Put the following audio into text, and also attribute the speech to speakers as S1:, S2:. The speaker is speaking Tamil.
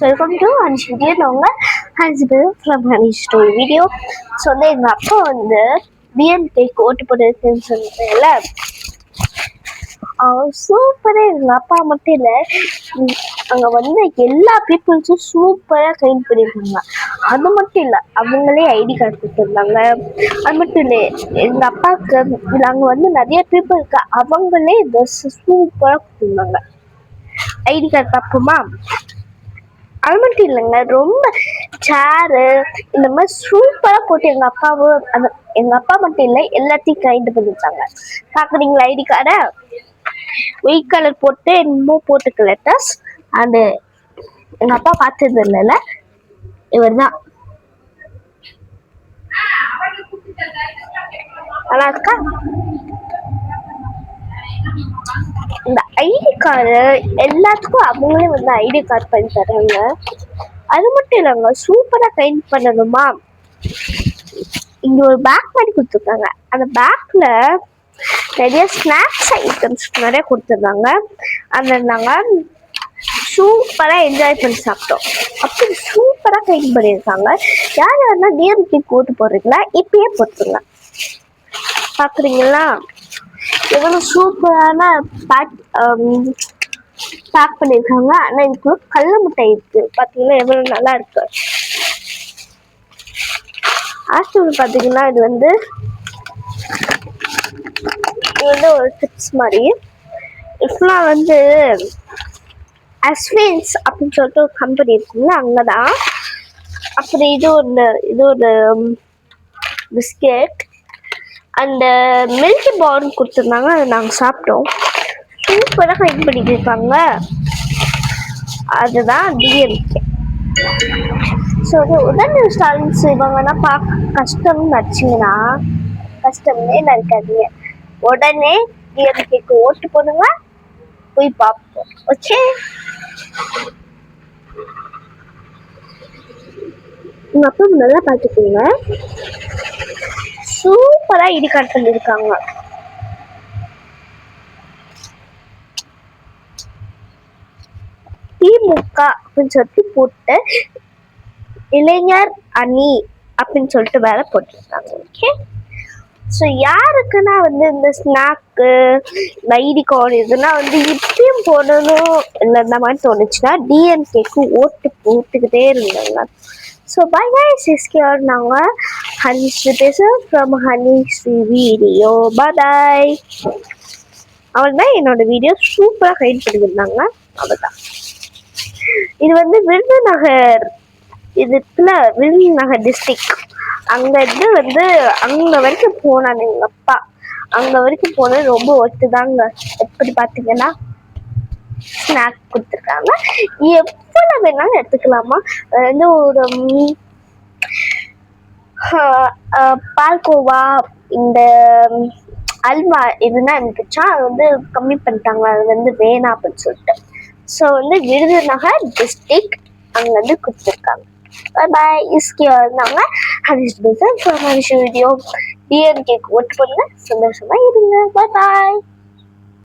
S1: Welcome to Hanish video. நாங்கள் Hanish from Hanish story video. So வந்து எங்கள் அப்பா வந்து டிஎம்கேக்கு ஓட்டு போட்டுருக்குன்னு சொன்னதுல சூப்பராக எங்கள் அப்பா மட்டும் இல்லை, அங்கே வந்து எல்லா பீப்புள்ஸும் சூப்பராக கைட் பண்ணியிருக்காங்க. அது மட்டும் இல்லை, அவங்களே ஐடி கார்டு கொடுத்துருந்தாங்க. அது மட்டும் இல்லை, எங்கள் அப்பாவுக்கு அங்கே வந்து நிறைய பீப்புளுக்கு அவங்களே ட்ரெஸ் சூப்பராக கொடுத்துருந்தாங்க. ஐடி கார்டு பார்ப்போமா? அது மட்டும் இல்லைங்க, ரொம்ப சேரு இந்த மாதிரி சூப்பராக போட்டு எங்கள் அப்பா மட்டும் இல்லை, எல்லாத்தையும் கைண்டு பண்ணிட்டாங்க. பார்க்குறீங்களா ஐடி கார்டை? ஒயிட் கலர் போட்டு என்னமோ போட்டுக்க லெட்டர்ஸ். அது எங்கள் அப்பா பார்த்தது இல்லைல்ல, இவர் தான். நல்லா இருக்கா? இந்த ஐடி கார்டு எல்லாத்துக்கும் அவங்களே வந்து ஐடி கார்டு பண்ணி தராங்க. அது மட்டும் இல்லைங்க, சூப்பரா கைண்ட் பண்ணணுமா, இங்க ஒரு பேக் மாதிரி கொடுத்துருக்காங்க. அந்த பேக்ல நிறைய ஸ்நாக்ஸ் ஐட்டம்ஸ் நிறைய கொடுத்துருந்தாங்க. அதை நாங்கள் சூப்பரா என்ஜாய் பண்ணி சாப்பிட்டோம். அப்படி சூப்பரா கைண்ட் பண்ணியிருக்காங்க. யார் யாருன்னா டிஎம்கே ஓட்டு போடுறீங்களா, இப்பயே போட்டுருங்க. பாக்குறீங்களா எவ்வளவு சூப்பரான பேக் பண்ணிருக்காங்க. ஆனா இதுக்குள்ள கல்ல முட்டை இருக்கு, பாத்தீங்கன்னா எவ்வளவு நல்லா இருக்கு. ஆக்சுவலி பாத்தீங்கன்னா இது வந்து ஒரு டிப்ஸ் மாதிரி. இப்பெல்லாம் வந்து அஸ்வின்ஸ் அப்படின்னு சொல்லிட்டு ஒரு கம்பெனி இருக்குங்களா, அங்கதான். அப்புறம் இது ஒரு பிஸ்கெட் அந்த மில்கி பார் கொடுத்துருந்தாங்க, அதை நாங்கள் சாப்பிட்டோம். சூப்பராக கைட் பண்ணிட்டு இருக்காங்க. அதுதான் டிஎம்கே. ஸோ உடனே ஸ்டாலின் செய்வாங்கன்னா பார்க்க கஷ்டம்னு நினச்சிங்கன்னா கஷ்டமே நினைக்காதீங்க. உடனே டிஎம்கேக்கு ஓட்டு போடுங்க, போய் பார்ப்போம். ஓகே, உங்க அப்பா நல்லா பார்த்துக்கோங்க. சூப்பரா ஐடி கார்டு பண்ணிருக்காங்க. திமுக அப்படின்னு சொல்லிட்டு போட்டு இளைஞர் அணி அப்படின்னு சொல்லிட்டு வேற போட்டிருக்காங்க. ஓகே, ஸோ யாருக்குன்னா வந்து இந்த ஸ்நாக்கு இந்த ஐடி கார்டு இதெல்லாம் வந்து இப்பயும் போடணும் இல்லை இந்த மாதிரி தோணுச்சுன்னா டிஎம்கேக்கு ஓட்டு போட்டுக்கிட்டே இருந்தாங்க. ஸோ பை guys, நாங்கள் ஹனிஷ் பேசுகிறோம் ஃப்ரம் ஹனிஷ் வீடியோ. பாய். அவள் தான் என்னோட வீடியோ சூப்பராக கைட் பண்ணியிருந்தாங்க. அவள் தான். இது வந்து விருதுநகர், விருதுநகர் டிஸ்ட்ரிக்ட். அங்க இருந்து வந்து அங்க வரைக்கும் போனாங்க எங்க அப்பா. அங்க வரைக்கும் போனது ரொம்ப ஒத்துதாங்க. எப்படி பாத்தீங்கன்னா ஸ்நாக் கொடுத்துருக்காங்க, எவ்வளவு வேணாலும் எடுத்துக்கலாமா. வந்து ஒரு பால்கோவா இந்த அல்வா இதுனா இருந்துச்சா, அது வந்து கம்மி பண்ணிட்டாங்க, அது வந்து வேணாம் அப்படின்னு சொல்லிட்டு. ஸோ வந்து விருதுநகர் டிஸ்ட்ரிக்ட் அங்க வந்து கொடுத்துருக்காங்க. பாய். இருந்தாங்க ஹனிஷ் வீடியோ. டிஎம்கேக்கு ஓட்டு பண்ணுங்க, சந்தோஷமா இருங்க. பாய்.